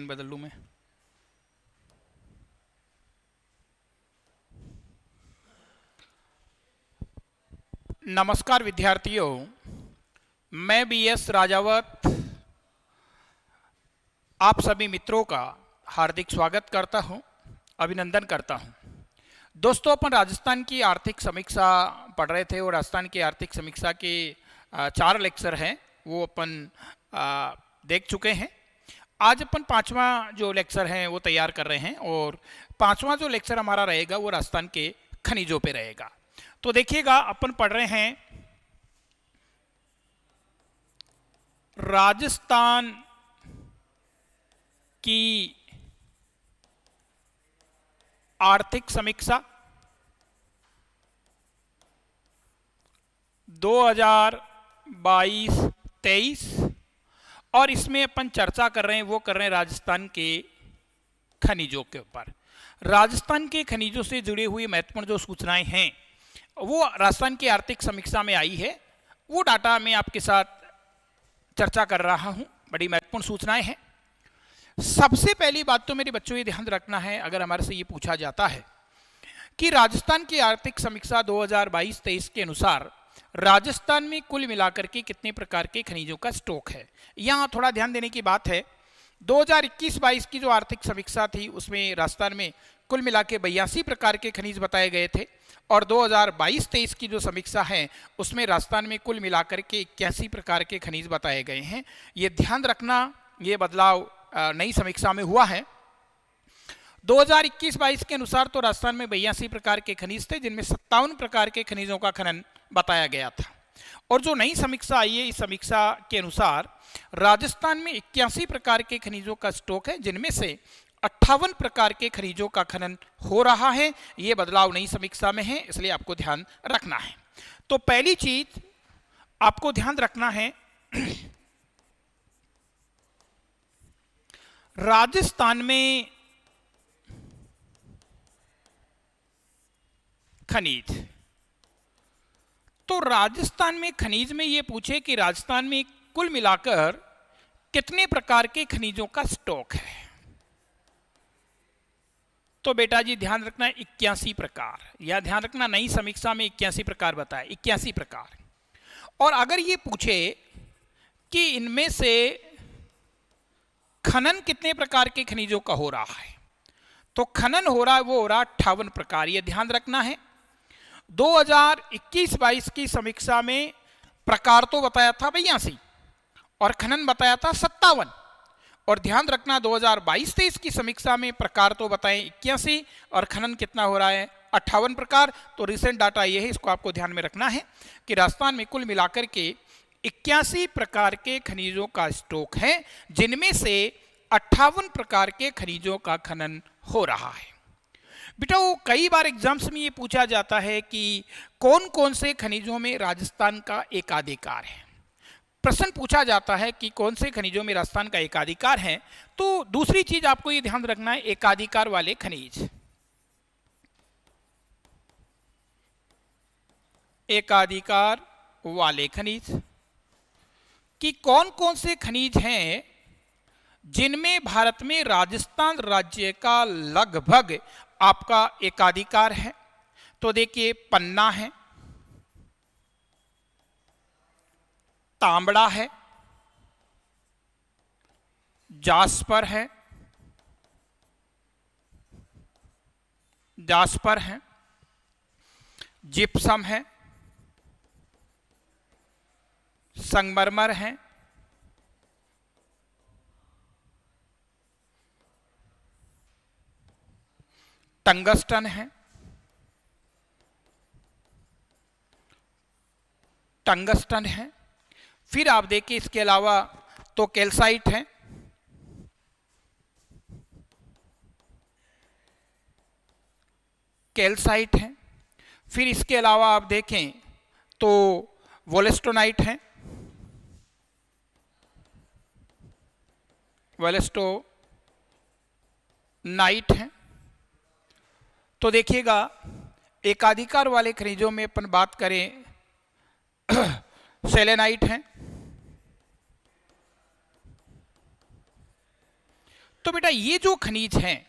Second बदल लूँ मैं। नमस्कार विद्यार्थियों, मैं BS राजावत आप सभी मित्रों का हार्दिक स्वागत करता हूं, अभिनंदन करता हूं। दोस्तों, अपन राजस्थान की आर्थिक समीक्षा पढ़ रहे थे और राजस्थान की आर्थिक समीक्षा के 4 लेक्चर हैं वो अपन देख चुके हैं। आज अपन 5वां जो लेक्चर है वो तैयार कर रहे हैं और 5वां जो लेक्चर हमारा रहेगा वो राजस्थान के खनिजों पे रहेगा। तो देखिएगा, अपन पढ़ रहे हैं राजस्थान की आर्थिक समीक्षा 2022-23 और इसमें अपन चर्चा कर रहे हैं वो कर रहे हैं राजस्थान के खनिजों के ऊपर। राजस्थान के खनिजों से जुड़ी हुई महत्वपूर्ण जो सूचनाएं हैं वो राजस्थान की आर्थिक समीक्षा में आई है, वो डाटा मैं आपके साथ चर्चा कर रहा हूं। बड़ी महत्वपूर्ण सूचनाएं हैं। सबसे पहली बात तो मेरे बच्चों ये ध्यान रखना है, अगर हमारे से ये पूछा जाता है कि राजस्थान की आर्थिक समीक्षा 2022-23 के अनुसार राजस्थान में कुल मिलाकर के कितने प्रकार के खनिजों का स्टॉक है, यहाँ थोड़ा ध्यान देने की बात है। 2021-22 की जो आर्थिक समीक्षा थी उसमें राजस्थान में कुल मिला के 82 प्रकार के खनिज बताए गए थे और 2022-23 की जो समीक्षा है उसमें राजस्थान में कुल मिलाकर के 81 प्रकार के खनिज बताए गए हैं। ये ध्यान रखना, ये बदलाव नई समीक्षा में हुआ है। 2021-22 के अनुसार तो राजस्थान में 82 प्रकार के खनिज थे, जिनमें 57 प्रकार के खनिजों का खनन बताया गया था। और जो नई समीक्षा आई है, इस समीक्षा के अनुसार राजस्थान में 81 प्रकार के खनिजों का स्टॉक है, जिनमें से 58 प्रकार के खनिजों का खनन हो रहा है। ये बदलाव नई समीक्षा में है, इसलिए आपको ध्यान रखना है। तो पहली चीज आपको ध्यान रखना है, राजस्थान में खनिज। तो राजस्थान में खनिज में ये पूछे कि राजस्थान में कुल मिलाकर कितने प्रकार के खनिजों का स्टॉक है, तो बेटा जी ध्यान रखना 81 प्रकार। या ध्यान रखना, नई समीक्षा में 81 प्रकार बताया, 81 प्रकार। और अगर ये पूछे कि इनमें से खनन कितने प्रकार के खनिजों का हो रहा है, तो खनन हो रहा है वो हो रहा 58 प्रकार। ये ध्यान रखना है। 2021-22 की समीक्षा में प्रकार तो बताया था 82 और खनन बताया था 57। और ध्यान रखना 2022-23 की समीक्षा में प्रकार तो बताए 81 और खनन कितना हो रहा है 58 प्रकार। तो रिसेंट डाटा ये है, इसको आपको ध्यान में रखना है कि राजस्थान में कुल मिलाकर के 81 प्रकार के खनिजों का स्टॉक है, जिनमें से 58 प्रकार के खनिजों का खनन हो रहा है। बेटा, वो कई बार एग्जाम्स में ये पूछा जाता है कि कौन कौन से खनिजों में राजस्थान का एकाधिकार है। प्रश्न पूछा जाता है कि कौन से खनिजों में राजस्थान का एकाधिकार है, तो दूसरी चीज आपको ये ध्यान रखना है, एकाधिकार वाले खनिज। एकाधिकार वाले खनिज कि कौन कौन से खनिज हैं जिनमें भारत में राजस्थान राज्य का लगभग आपका एकाधिकार है। तो देखिए, पन्ना है, तांबड़ा है, जास्पर है, जिप्सम है, संगमरमर है, टंगस्टन है, फिर आप देखिए इसके अलावा तो कैल्साइट है, फिर इसके अलावा आप देखें तो वोलेस्टोनाइट है, है। तो देखिएगा, एकाधिकार वाले खनिजों में अपन बात करें सेलेनाइट है, तो बेटा ये जो खनिज हैं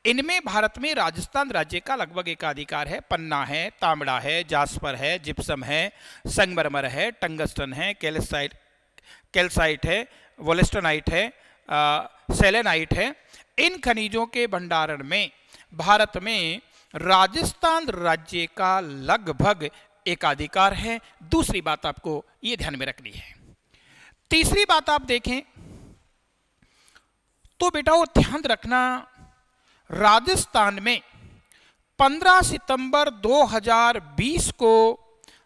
इनमें भारत में राजस्थान राज्य का लगभग एकाधिकार है। पन्ना है, तांबड़ा है, जास्पर है, जिप्सम है, संगमरमर है, टंगस्टन है, कैल्साइट है, वोलेस्टोनाइट है, सेलेनाइट है। इन खनिजों के भंडारण में भारत में राजस्थान राज्य का लगभग एकाधिकार है। दूसरी बात आपको ये ध्यान में रखनी है। तीसरी बात आप देखें तो बेटा वो ध्यान रखना, राजस्थान में 15 सितंबर 2020 को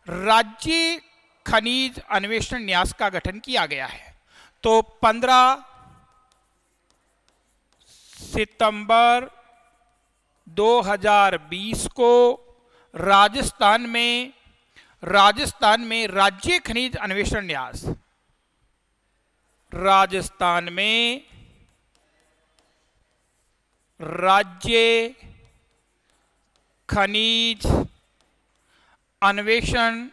राज्य खनिज अन्वेषण न्यास का गठन किया गया है। तो 15 सितंबर 2020 को राजस्थान में राज्य खनिज अन्वेषण न्यास, राजस्थान में राज्य खनिज अन्वेषण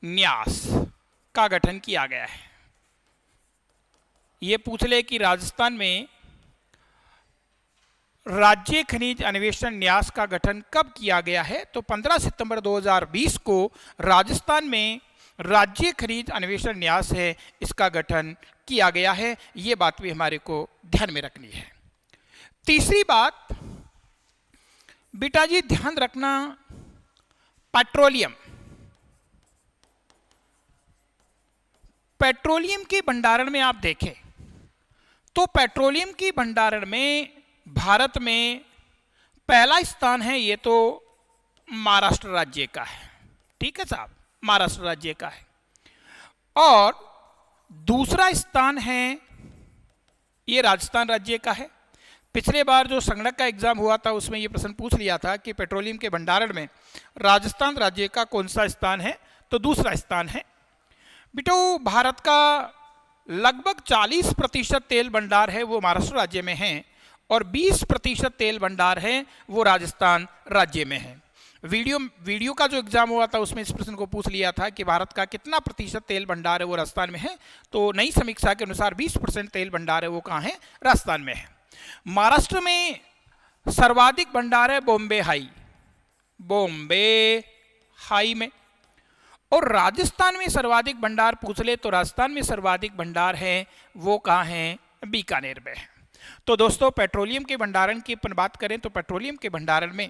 न्यास का गठन किया गया है। ये पूछ ले कि राजस्थान में राज्य खनिज अन्वेषण न्यास का गठन कब किया गया है, तो 15 सितंबर 2020 को राजस्थान में राज्य खनिज अन्वेषण न्यास है, इसका गठन किया गया है। ये बात भी हमारे को ध्यान में रखनी है। तीसरी बात बेटा जी ध्यान रखना, पेट्रोलियम के भंडारण में आप देखें तो पेट्रोलियम के भंडारण में भारत में पहला स्थान है, ये तो महाराष्ट्र राज्य का है। ठीक है साहब, महाराष्ट्र राज्य का है। और दूसरा स्थान है ये राजस्थान राज्य का है। पिछले बार जो संगणक का एग्जाम हुआ था उसमें ये प्रश्न पूछ लिया था कि पेट्रोलियम के भंडारण में राजस्थान राज्य का कौन सा स्थान है, तो दूसरा स्थान है। बेटो भारत का लगभग 40% तेल भंडार है वो महाराष्ट्र राज्य में है और 20% तेल भंडार है वो राजस्थान राज्य में है। वीडियो का जो एग्जाम हुआ था उसमें इस प्रश्न को पूछ लिया था कि भारत का कितना प्रतिशत तेल भंडार है वो राजस्थान में है, तो नई समीक्षा के अनुसार 20% तेल भंडार है वो कहाँ है, राजस्थान में है। महाराष्ट्र में सर्वाधिक भंडार है बॉम्बे हाई में, और राजस्थान में सर्वाधिक भंडार पूछ ले तो राजस्थान में सर्वाधिक भंडार है वो कहाँ है, बीकानेर में है। तो दोस्तों पेट्रोलियम के भंडारण की अपन बात करें तो पेट्रोलियम के भंडारण में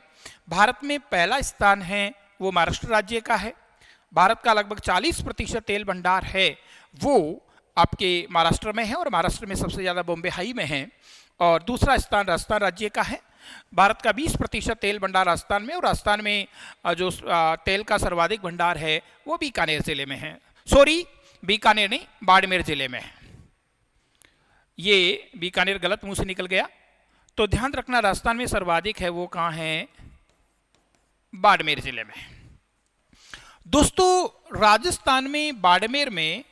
भारत में पहला स्थान है वो महाराष्ट्र राज्य का है। भारत का लगभग 40% तेल भंडार है वो आपके महाराष्ट्र में है और महाराष्ट्र में सबसे ज़्यादा बॉम्बे हाई में है। और दूसरा स्थान राजस्थान राज्य का है। भारत का 20% तेल भंडार राजस्थान में, और राजस्थान में जो तेल का सर्वाधिक भंडार है वो बीकानेर जिले में है। सॉरी, बीकानेर नहीं, बाड़मेर जिले में है। ये बीकानेर गलत मुंह से निकल गया, तो ध्यान रखना राजस्थान में सर्वाधिक है वो कहाँ है, बाड़मेर जिले में। दोस्तों राजस्थान में बाड़मेर में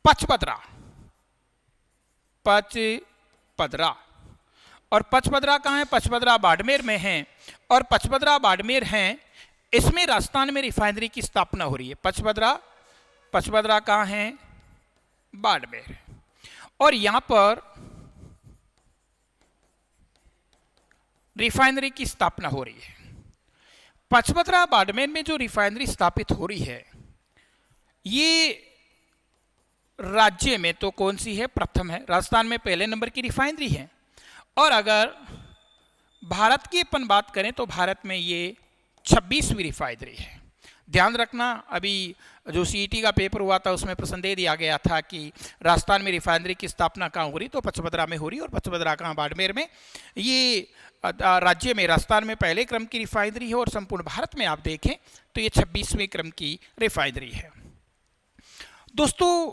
पचपदरा और पचपदरा कहाँ है, पचपदरा बाड़मेर में है। और पचपदरा बाड़मेर हैं, इसमें राजस्थान में रिफाइनरी की स्थापना हो रही है। पचपदरा कहाँ है, बाड़मेर। और यहां पर रिफाइनरी की स्थापना हो रही है। पचपदरा बाड़मेर में जो रिफाइनरी स्थापित हो रही है ये राज्य में तो कौन सी है, प्रथम है। राजस्थान में पहले नंबर की रिफाइनरी है। और अगर भारत की अपन बात करें तो भारत में ये 26वीं रिफाइनरी है। ध्यान रखना, अभी जो सीईटी का पेपर हुआ था उसमें प्रश्न दे दिया गया था कि राजस्थान में रिफाइनरी की स्थापना कहाँ हो रही, तो पचपदरा में हो रही, और पचपदरा कहाँ, बाड़मेर में। ये राज्य में राजस्थान में पहले क्रम की रिफाइनरी है और संपूर्ण भारत में आप देखें तो ये 26वें क्रम की रिफाइनरी है। दोस्तों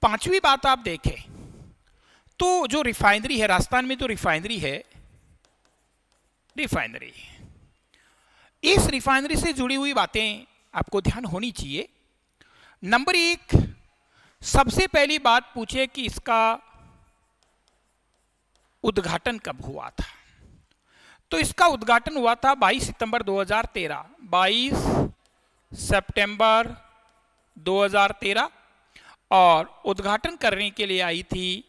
पांचवी बात आप देखें तो जो रिफाइनरी है, राजस्थान में जो रिफाइनरी है, इस रिफाइनरी से जुड़ी हुई बातें आपको ध्यान होनी चाहिए। नंबर 1, सबसे पहली बात पूछे कि इसका उद्घाटन कब हुआ था, तो इसका उद्घाटन हुआ था 22 सितंबर 2013, 22 सितंबर 2013। और उद्घाटन करने के लिए आई थी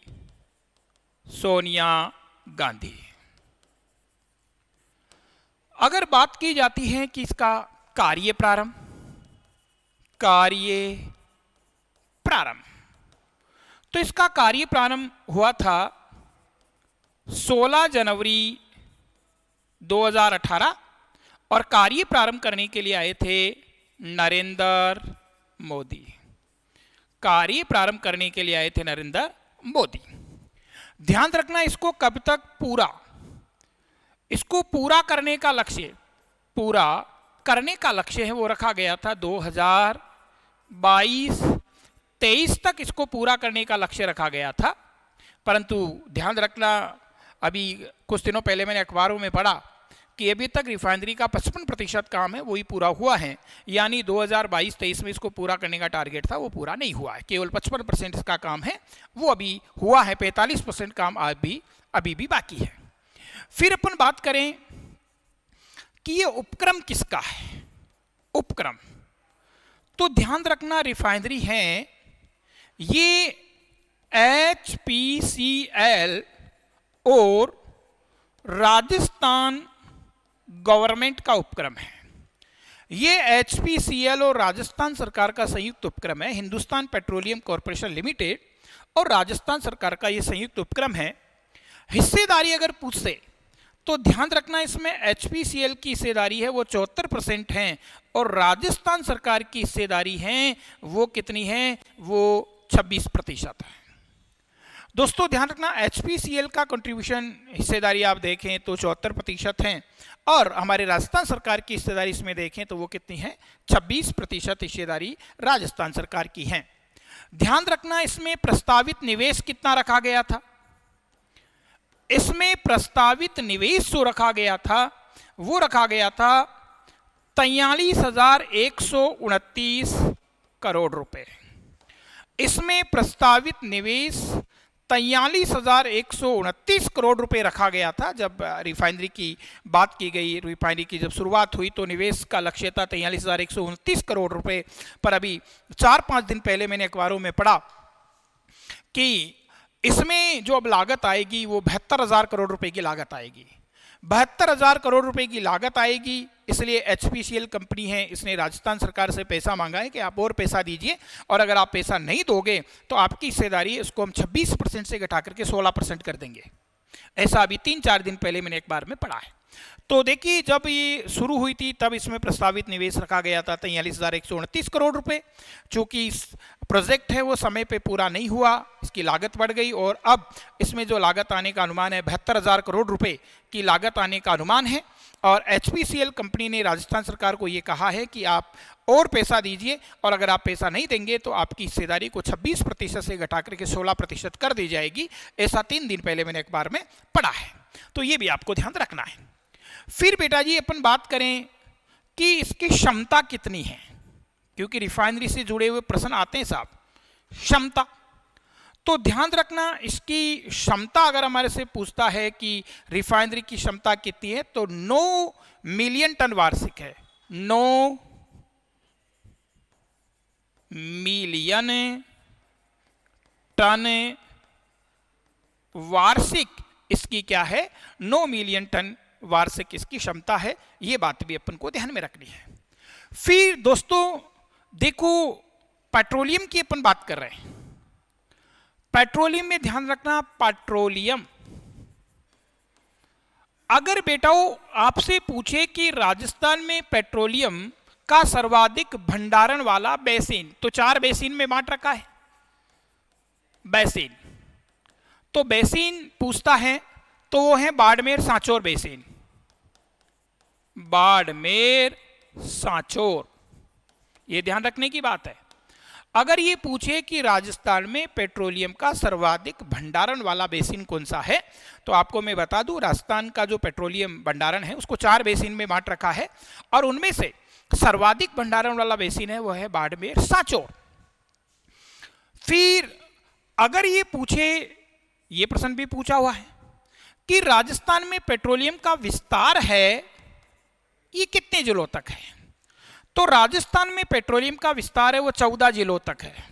सोनिया गांधी। अगर बात की जाती है कि इसका कार्य प्रारंभ, तो इसका कार्य प्रारंभ हुआ था 16 जनवरी 2018 और कार्य प्रारंभ करने के लिए आए थे नरेंद्र मोदी। कार्य प्रारंभ करने के लिए आए थे नरेंद्र मोदी। ध्यान रखना, इसको कब तक इसको पूरा करने का लक्ष्य है वो रखा गया था 2022-23 तक इसको पूरा करने का लक्ष्य रखा गया था। परंतु ध्यान रखना, अभी कुछ दिनों पहले मैंने अखबारों में पढ़ा कि अभी तक रिफाइनरी का 55% काम है वही पूरा हुआ है, यानी 2022-23 में इसको पूरा करने का टारगेट था वो पूरा नहीं हुआ है। केवल 55% इसका काम है वो अभी हुआ है, 45% काम अभी भी बाकी है। फिर अपन बात करें कि ये उपक्रम किसका है। उपक्रम तो ध्यान रखना, रिफाइनरी है ये HPCL और राजस्थान गवर्नमेंट का उपक्रम है। ये HPCL और राजस्थान सरकार का संयुक्त उपक्रम है। हिंदुस्तान पेट्रोलियम कॉर्पोरेशन लिमिटेड और राजस्थान सरकार का ये संयुक्त उपक्रम है। हिस्सेदारी अगर पूछते तो ध्यान रखना, इसमें HPCL की हिस्सेदारी है वो 74% है और राजस्थान सरकार की हिस्सेदारी है वो कितनी है, वो 26% है। दोस्तों ध्यान रखना, HPCL का कंट्रीब्यूशन हिस्सेदारी आप देखें तो 74% है और हमारे राजस्थान सरकार की हिस्सेदारी इसमें देखें तो वो कितनी है, 26% हिस्सेदारी राजस्थान सरकार की है। ध्यान रखना, इसमें प्रस्तावित निवेश कितना रखा गया था। इसमें प्रस्तावित निवेश जो रखा गया था वो रखा गया था 43,129 करोड़ रुपए। इसमें प्रस्तावित निवेश 43,129 करोड़ रुपए रखा गया था। जब रिफाइनरी की बात की गई, रिफाइनरी की जब शुरुआत हुई तो निवेश का लक्ष्य था 43,129 करोड़ रुपए, पर अभी 4-5 दिन पहले मैंने अखबारों में पढ़ा कि इसमें जो अब लागत आएगी वो 72,000 करोड़ रुपए की लागत आएगी। 72,000 करोड़ रुपए की लागत आएगी, इसलिए HPCL कंपनी है, इसने राजस्थान सरकार से पैसा मांगा है कि आप और पैसा दीजिए और अगर आप पैसा नहीं दोगे तो आपकी हिस्सेदारी इसको हम 26% से घटा करके 16% कर देंगे। ऐसा अभी 3-4 दिन पहले मैंने एक बार में पढ़ा है। तो देखिए, जब ये शुरू हुई थी तब इसमें प्रस्तावित निवेश रखा गया था 43,129 करोड़ रुपए। चूंकि इस प्रोजेक्ट है वो समय पे पूरा नहीं हुआ, इसकी लागत बढ़ गई और अब इसमें जो लागत आने का अनुमान है 72,000 करोड़ रुपए की लागत आने का अनुमान है। और HPCL कंपनी ने राजस्थान सरकार को ये कहा है कि आप और पैसा दीजिए और अगर आप पैसा नहीं देंगे तो आपकी हिस्सेदारी को 26% से घटा करके 16% कर दी जाएगी। ऐसा 3 दिन पहले मैंने अखबार में पढ़ा है, तो ये भी आपको ध्यान रखना है। फिर बेटा जी अपन बात करें कि इसकी क्षमता कितनी है, क्योंकि रिफाइनरी से जुड़े हुए प्रश्न आते हैं साहब। क्षमता तो ध्यान रखना, इसकी क्षमता अगर हमारे से पूछता है कि रिफाइनरी की क्षमता कितनी है तो 9 मिलियन टन वार्षिक है। 9 मिलियन टन वार्षिक इसकी क्या है, 9 मिलियन टन वार्षिक इसकी क्षमता है। ये बात भी अपन को ध्यान में रखनी है। फिर दोस्तों देखो, पेट्रोलियम की अपन बात कर रहे हैं। पेट्रोलियम में ध्यान रखना, पेट्रोलियम अगर बेटाओ आपसे पूछे कि राजस्थान में पेट्रोलियम का सर्वाधिक भंडारण वाला बेसिन, तो 4 बेसिन में बांट रखा है। बेसिन तो बेसिन पूछता है तो वो है बाड़मेर सांचौर बेसिन। बाड़मेर सांचौर, ये ध्यान रखने की बात है। अगर ये पूछे कि राजस्थान में पेट्रोलियम का सर्वाधिक भंडारण वाला बेसिन कौन सा है, तो आपको मैं बता दूं, राजस्थान का जो पेट्रोलियम भंडारण है उसको 4 बेसिन में बांट रखा है और उनमें से सर्वाधिक भंडारण वाला बेसिन है वो है बाड़मेर सांचौर। फिर अगर ये पूछे, ये प्रश्न भी पूछा हुआ है कि राजस्थान में पेट्रोलियम का विस्तार है ये कितने जिलों तक है, तो राजस्थान में पेट्रोलियम का विस्तार है वो 14 जिलों तक है।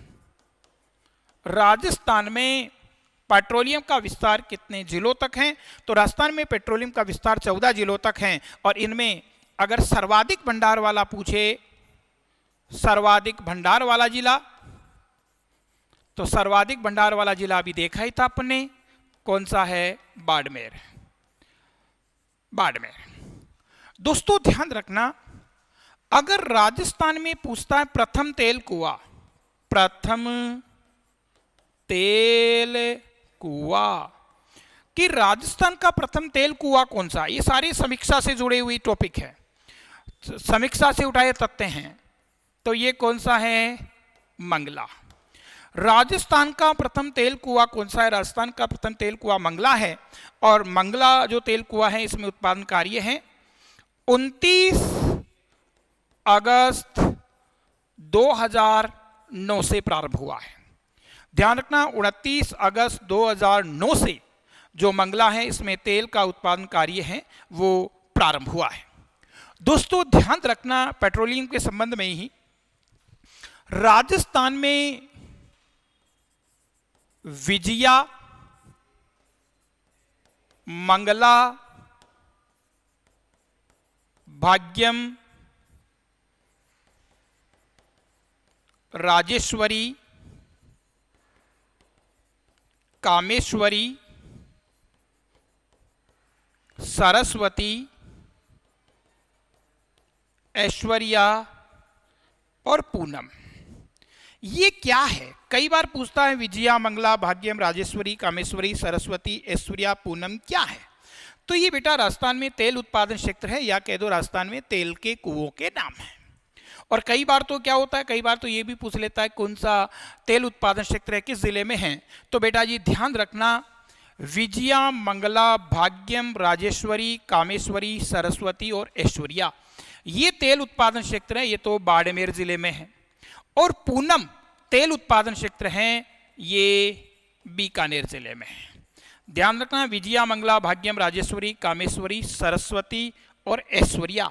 राजस्थान में पेट्रोलियम का विस्तार कितने जिलों तक है? तो राजस्थान में पेट्रोलियम का विस्तार 14 जिलों तक है। और इनमें अगर सर्वाधिक भंडार वाला पूछे, सर्वाधिक भंडार वाला जिला, तो सर्वाधिक भंडार वाला जिला अभी देखा ही था अपन ने, कौन सा है? बाड़मेर। बाड़मेर। दोस्तों ध्यान रखना, अगर राजस्थान में पूछता है प्रथम तेल कुआं, प्रथम तेल कुआं, कि राजस्थान का प्रथम तेल कुआं कौन सा? ये सारी समीक्षा से जुड़ी हुई टॉपिक है, समीक्षा से उठाए तथ्य हैं। तो ये कौन सा है? मंगला। राजस्थान का प्रथम तेल कुआं कौन सा है? राजस्थान का प्रथम तेल कुआं मंगला है। और मंगला जो तेल कुआं है इसमें उत्पादन कार्य है 29 अगस्त 2009 से प्रारंभ हुआ है। ध्यान रखना, 29 अगस्त 2009 से जो मंगला है इसमें तेल का उत्पादन कार्य है वो प्रारंभ हुआ है। दोस्तों ध्यान रखना, पेट्रोलियम के संबंध में ही राजस्थान में विजया, मंगला, भाग्यम, राजेश्वरी, कामेश्वरी, सरस्वती, ऐश्वर्या और पूनम, ये क्या है? कई बार पूछता है विजया, मंगला, भाग्यम, राजेश्वरी, कामेश्वरी, सरस्वती, ऐश्वर्या, पूनम क्या है? तो ये बेटा राजस्थान में तेल उत्पादन क्षेत्र है, या कह दो राजस्थान में तेल के कुओं के नाम है। और कई बार तो क्या होता है, कई बार तो ये भी पूछ लेता है कौन सा तेल उत्पादन क्षेत्र है, किस जिले में है। तो बेटा जी ध्यान रखना, विजया, मंगला, भाग्यम, राजेश्वरी, कामेश्वरी, सरस्वती और ऐश्वर्या ये तेल उत्पादन क्षेत्र है, ये तो बाड़मेर जिले में है। और पूनम तेल उत्पादन क्षेत्र है, ये बीकानेर जिले में है। ध्यान रखना, विजया, मंगला, भाग्यम, राजेश्वरी, कामेश्वरी, सरस्वती और ऐश्वर्या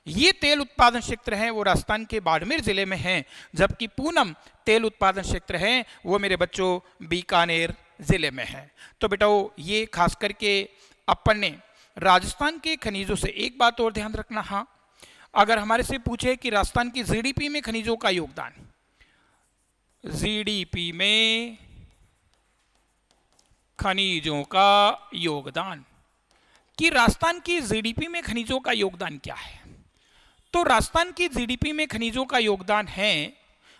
ये तेल उत्पादन क्षेत्र हैं वो राजस्थान के बाड़मेर जिले में हैं, जबकि पूनम तेल उत्पादन क्षेत्र है वो मेरे बच्चों बीकानेर जिले में है। तो बेटा ये खास करके अपन ने राजस्थान के खनिजों से एक बात और ध्यान रखना, हाँ अगर हमारे से पूछे कि राजस्थान की जीडीपी में खनिजों का योगदान, जीडीपी में खनिजों का योगदान, कि राजस्थान की जीडीपी में खनिजों का योगदान क्या है? तो राजस्थान की जीडीपी में खनिजों का योगदान है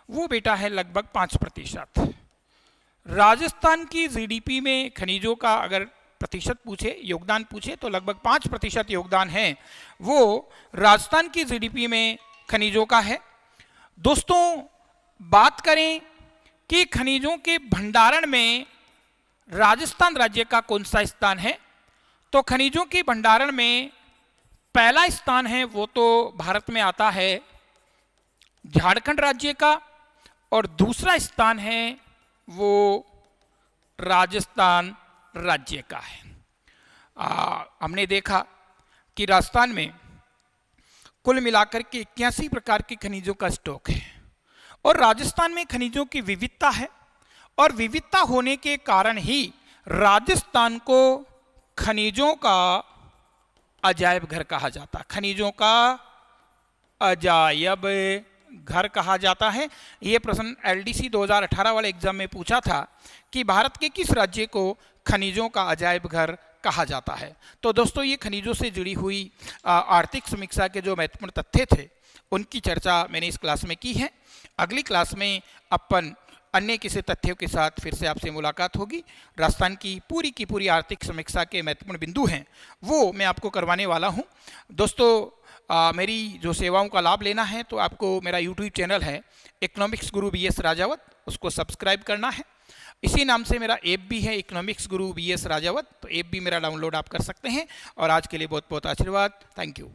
वो बेटा है लगभग 5%। राजस्थान की जीडीपी में खनिजों का अगर प्रतिशत पूछे, योगदान पूछे, तो लगभग 5% योगदान है वो राजस्थान की जीडीपी में खनिजों का है। दोस्तों बात करें कि खनिजों के भंडारण में राजस्थान राज्य का कौन सा स्थान है, तो खनिजों के भंडारण में पहला स्थान है वो तो भारत में आता है झारखंड राज्य का, और दूसरा स्थान है वो राजस्थान राज्य का है। हमने देखा कि राजस्थान में कुल मिलाकर के 81 प्रकार के खनिजों का स्टॉक है, और राजस्थान में खनिजों की विविधता है, और विविधता होने के कारण ही राजस्थान को खनिजों का अजायब घर कहा जाता है, खनिजों का अजायब घर कहा जाता है। यह प्रश्न एलडीसी 2018 वाले एग्जाम में पूछा था कि भारत के किस राज्य को खनिजों का अजायब घर कहा जाता है। तो दोस्तों ये खनिजों से जुड़ी हुई आर्थिक समीक्षा के जो महत्वपूर्ण तथ्य थे उनकी चर्चा मैंने इस क्लास में की है। अगली क्लास में अपन अन्य किसी तथ्यों के साथ फिर से आपसे मुलाकात होगी। राजस्थान की पूरी आर्थिक समीक्षा के महत्वपूर्ण बिंदु हैं वो मैं आपको करवाने वाला हूं। दोस्तों मेरी जो सेवाओं का लाभ लेना है तो आपको मेरा यूट्यूब चैनल है इकोनॉमिक्स गुरु BS राजावत, उसको सब्सक्राइब करना है। इसी नाम से मेरा ऐप भी है इकोनॉमिक्स गुरु BS राजावत, तो ऐप भी मेरा डाउनलोड आप कर सकते हैं। और आज के लिए बहुत बहुत आशीर्वाद। Thank you.